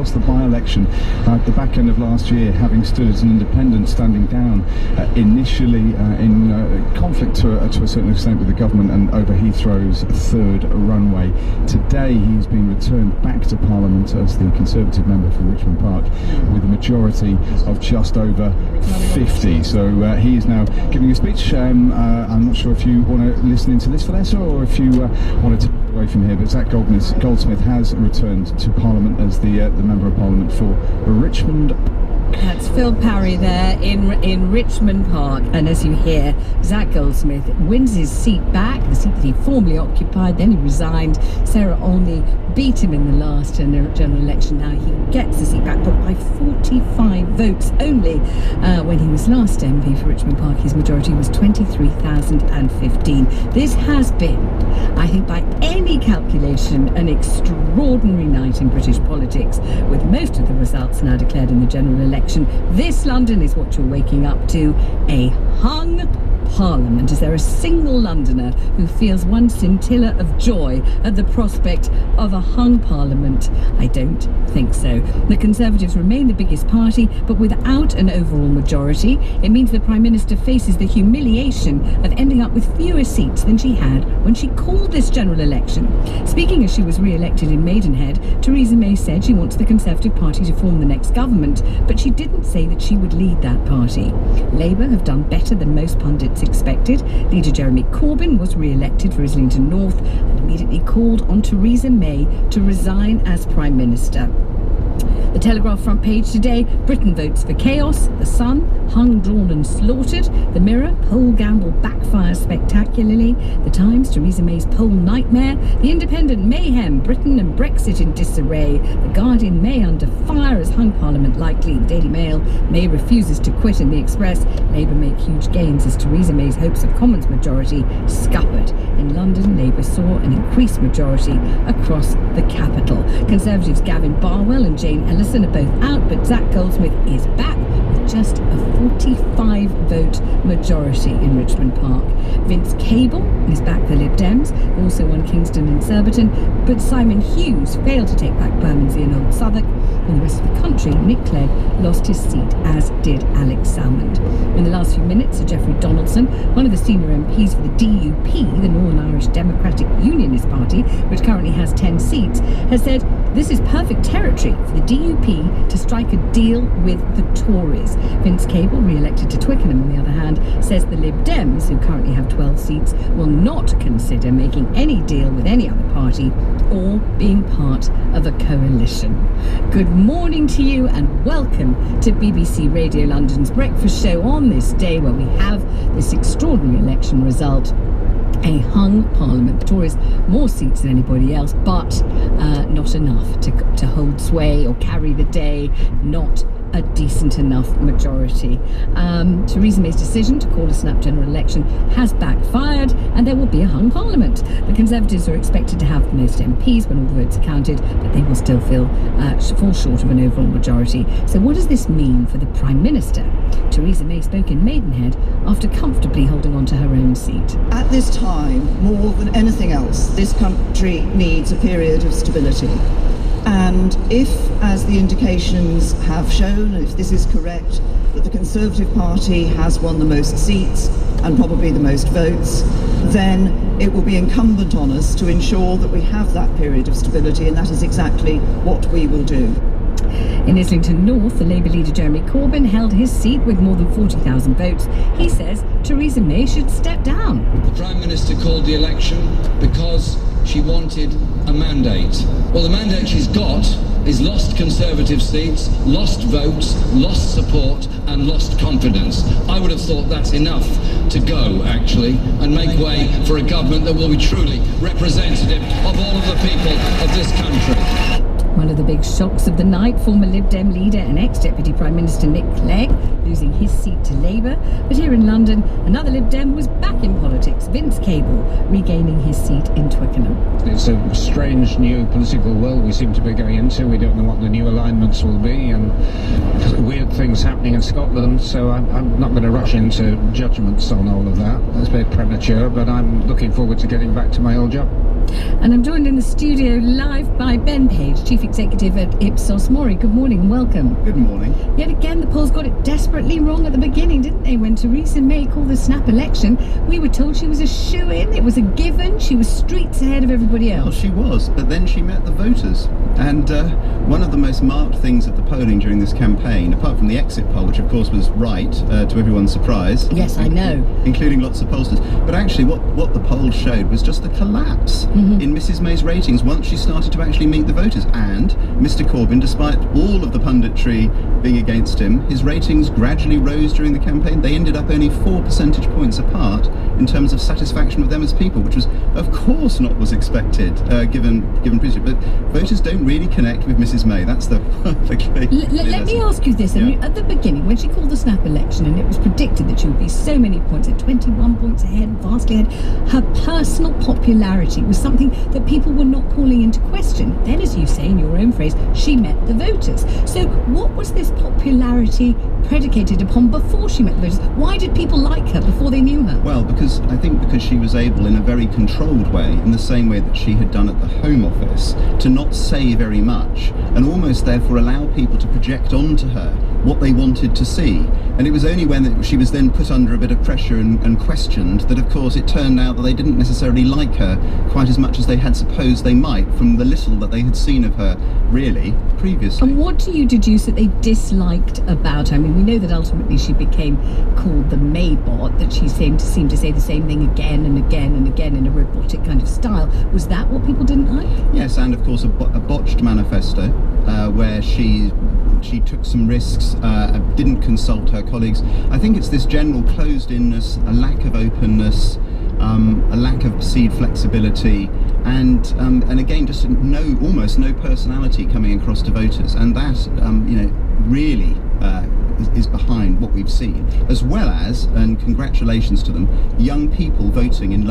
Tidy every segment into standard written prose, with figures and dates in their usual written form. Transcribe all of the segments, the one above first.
Lost the by-election at the back end of last year, having stood as an independent, standing down initially in conflict to a certain extent with the government and over Heathrow's third runway. Today he's been returned back to Parliament as the Conservative member for Richmond Park with a majority of just over 50. So he is now giving a speech. I'm not sure if you want to listen into this, Vanessa, or if you want to take away from here, but Zach Goldsmith has returned to Parliament as the Member of Parliament for Richmond. That's Phil Parry there in Richmond Park, and as you hear, Zach Goldsmith wins his seat back, the seat that he formerly occupied, then he resigned. Sarah Olney beat him in the last general election. Now he gets the seat back, but by 45 votes only. When he was last MP for Richmond Park, his majority was 23,015. This has been, I think by any calculation, an extraordinary night in British politics, with most of the results now declared in the general election. This London is what you're waking up to, a hung Parliament. Is there a single Londoner who feels one scintilla of joy at the prospect of a hung Parliament? I don't think so. The Conservatives remain the biggest party, but without an overall majority. It means the Prime Minister faces the humiliation of ending up with fewer seats than she had when she called this general election. Speaking as she was re-elected in Maidenhead, Theresa May said she wants the Conservative Party to form the next government, but she didn't say that she would lead that party. Labour have done better than most pundits expected. Leader Jeremy Corbyn was re-elected for Islington North and immediately called on Theresa May to resign as Prime Minister. The Telegraph front page today, Britain votes for chaos. The Sun, hung, drawn and slaughtered. The Mirror, poll gamble backfires spectacularly. The Times, Theresa May's poll nightmare. The Independent, mayhem, Britain and Brexit in disarray. The Guardian, May under fire as hung Parliament likely. The Daily Mail, May refuses to quit. In the Express, Labour make huge gains as Theresa May's hopes of Commons majority scuppered. In London, Labour saw an increased majority across the capital. Conservatives Gavin Barwell and Jane Ellison are both out, but Zach Goldsmith is back with just a 45-vote majority in Richmond Park. Vince Cable is back for Lib Dems, also won Kingston and Surbiton, but Simon Hughes failed to take back Bermondsey and Old Southwark. In the rest of the country, Nick Clegg lost his seat, as did Alex Salmond. In the last few minutes, Sir Geoffrey Donaldson, one of the senior MPs for the DUP, the Northern Irish Democratic Unionist Party, which currently has 10 seats, has said this is perfect territory for the DUP to strike a deal with the Tories. Vince Cable, re-elected to Twickenham, on the other hand, says the Lib Dems, who currently have 12 seats, will not consider making any deal with any other party or being part of a coalition. Good morning to you and welcome to BBC Radio London's breakfast show on this day where we have this extraordinary election result. A hung Parliament. The Tories more seats than anybody else, but not enough to hold sway or carry the day. Not a decent enough majority. Theresa May's decision to call a snap general election has backfired and there will be a hung Parliament. The Conservatives are expected to have the most MPs when all the votes are counted, but they will still fall short of an overall majority. So what does this mean for the Prime Minister? Theresa May spoke in Maidenhead after comfortably holding on to her own seat. At this time, more than anything else, this country needs a period of stability. And if, as the indications have shown, if this is correct, that the Conservative Party has won the most seats and probably the most votes, then it will be incumbent on us to ensure that we have that period of stability, and that is exactly what we will do. In Islington North, the Labour leader Jeremy Corbyn held his seat with more than 40,000 votes. He says Theresa May should step down. The Prime Minister called the election because she wanted a mandate. Well, the mandate she's got is lost Conservative seats, lost votes, lost support and lost confidence. I would have thought that's enough to go, actually, and make way for a government that will be truly representative of all of the people of this country. One of the big shocks of the night, former Lib Dem leader and ex-Deputy Prime Minister Nick Clegg losing his seat to Labour. But here in London, another Lib Dem was back in politics, Vince Cable, regaining his seat in Twickenham. It's a strange new political world we seem to be going into. We don't know what the new alignments will be, and weird things happening in Scotland, so I'm not going to rush into judgments on all of that. That's a bit premature, but I'm looking forward to getting back to my old job. And I'm joined in the studio live by Ben Page, Chief Executive at Ipsos Mori. Good morning and welcome. Good morning. Yet again, the polls got it desperately wrong at the beginning, didn't they? When Theresa May called the snap election, we were told she was a shoo-in, it was a given, she was streets ahead of everybody else. Well, she was, but then she met the voters. And one of the most marked things of the polling during this campaign, apart from the exit poll, which of course was right, to everyone's surprise. Yes, I know. Including lots of pollsters. But actually what the poll showed was just the collapse in Mrs May's ratings once she started to actually meet the voters. And Mr Corbyn, despite all of the punditry being against him, his ratings gradually rose during the campaign. They ended up only 4 percentage points apart in terms of satisfaction with them as people, which was, of course, not was expected, given previously. But voters don't really connect with Mrs May. That's the Let me ask you this. Yeah. At the beginning, when she called the snap election, and it was predicted that she would be so many points, at 21 points ahead, vastly ahead, her personal popularity was something that people were not calling into question. Then, as you say in your own phrase, she met the voters. So what was this popularity predicated upon before she met the voters? Why did people like her before they knew her? Well, because she was able, in a very controlled way, in the same way that she had done at the Home Office, to not say very much and almost therefore allow people to project onto her what they wanted to see. And it was only when she was then put under a bit of pressure and questioned that, of course, it turned out that they didn't necessarily like her quite as much as they had supposed they might from the little that they had seen of her, really, previously. And what do you deduce that they disliked about her? I mean, we know that ultimately she became called the Maybot, that she seemed to say the same thing again and again and again in a robotic kind of style. Was that what people didn't like? Yes, and of course a botched manifesto where she took some risks, didn't consult her colleagues. I think it's this general closed-inness, a lack of openness, a lack of perceived flexibility, and again just almost no personality coming across to voters, and that really is behind what we've seen, as well as, and congratulations to them, young people voting in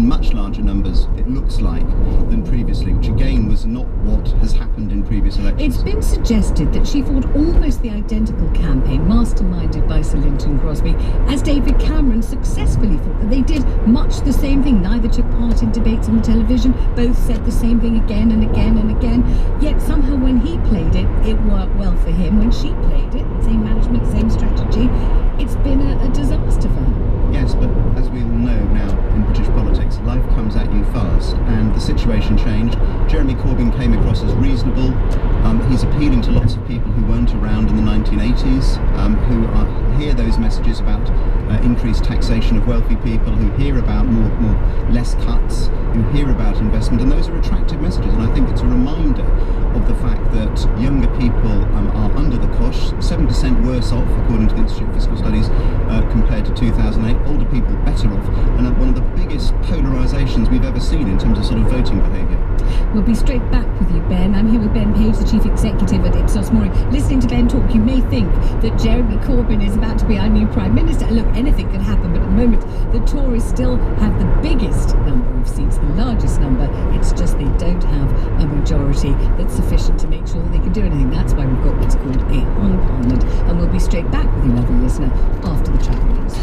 much larger numbers, it looks like, than previously, which again was not what has happened in previous elections. It's been suggested that she fought almost the identical campaign, masterminded by Sir Linton Crosby, as David Cameron successfully fought, that they did much the same thing. Neither took part in debates on television, both said the same thing again and again and again, yet somehow when he played it, it worked well for him. When she played it, same management, same strategy, it's been a disaster for her. Yes, but as we all know now in British politics, life comes at you fast, and the situation changed. Jeremy Corbyn came across as reasonable. He's appealing to lots of people who weren't around in the 1980s, who hear those messages about increased taxation of wealthy people, who hear about less cuts, who hear about investment, and those are attractive messages. And I think it's a reminder of the fact that younger people are under the cosh, 7% worse off, according to the Institute of Fiscal Studies, compared to 2008. Older people better off, and one of the biggest polarisations we've ever seen in terms of sort of voting behaviour. We'll be straight back with you, Ben. I'm here with Ben Page, the Chief Executive at Ipsos Mori. Listening to Ben talk, you may think that Jeremy Corbyn is about to be our new Prime Minister. Look, anything could happen, but at the moment, the Tories still have the biggest number of seats, the largest number. It's just they don't have a majority that's sufficient to make sure that they can do anything. That's why we've got what's called a hung parliament. And we'll be straight back with you, lovely listener, after the travel news.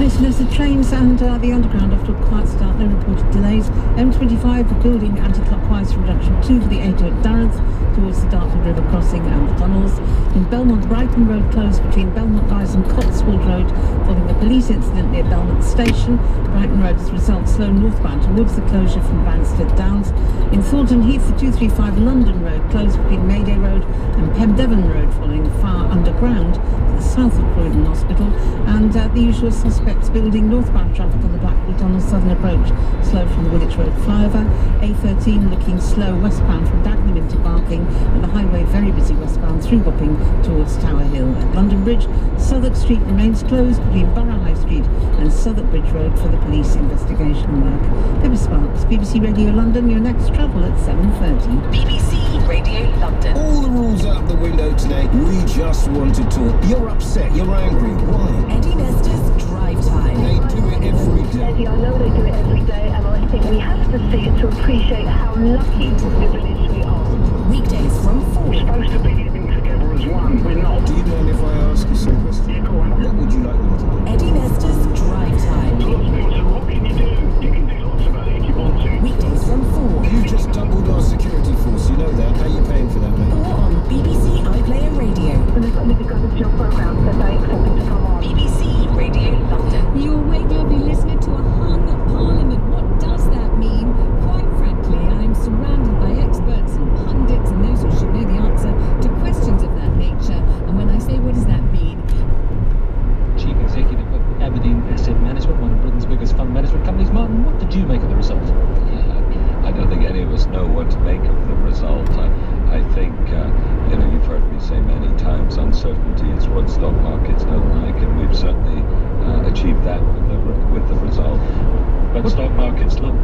Listeners, the trains and the underground after a quiet start, no reported delays. M25 building anti-clockwise from junction 2 for the A2 at Durrance towards the Dartford River crossing and the tunnels. In Belmont, Brighton Road closed between Belmont Rise and Cotswold Road following a police incident near Belmont Station. Brighton Road as a result slow northbound towards the closure from Banstead Downs. In Thornton Heath, the 235 London Road closed between Mayday Road and Pemdevon Road following a fire underground to the south of Croydon Hospital. And the usual suspects building northbound traffic on the Blackpool Tunnel southern approach, slow from the Woolwich Road flyover. A13 looking slow westbound from Dagenham into Barking, and the highway very busy westbound through Wapping towards Tower Hill. At London Bridge, Southwark Street remains closed between Borough High Street and Southwark Bridge Road for the police investigation work. Pippa Sparks, BBC Radio London, your next travel at 7:30. BBC Radio London. All the rules out the window today. We just want to talk. You're upset. You're angry. Why? Eddie Nestor's Drive Time. They do it every day. Eddie, I know they do it every day, and I think we have to see it to appreciate how lucky the village we are. Weekdays from 4. We're supposed to be living together as one. We're not. Do you mind if I ask you some questions? Yeah, go on. What would you like them to do? Eddie Nestor's Drive Time. What can you do? uncertainty is what stock markets don't like, and we've certainly achieved that with the result. But stock markets look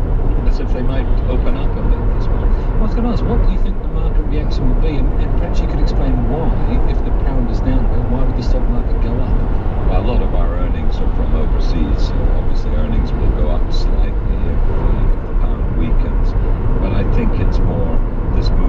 as if they might open up a bit this morning. I was going to ask, what do you think the market reaction will be? And perhaps you could explain why, if the pound is down a bit, why would the stock market go up? Well, a lot of our earnings are from overseas, so obviously earnings will go up slightly if the pound weakens. But I think it's more this move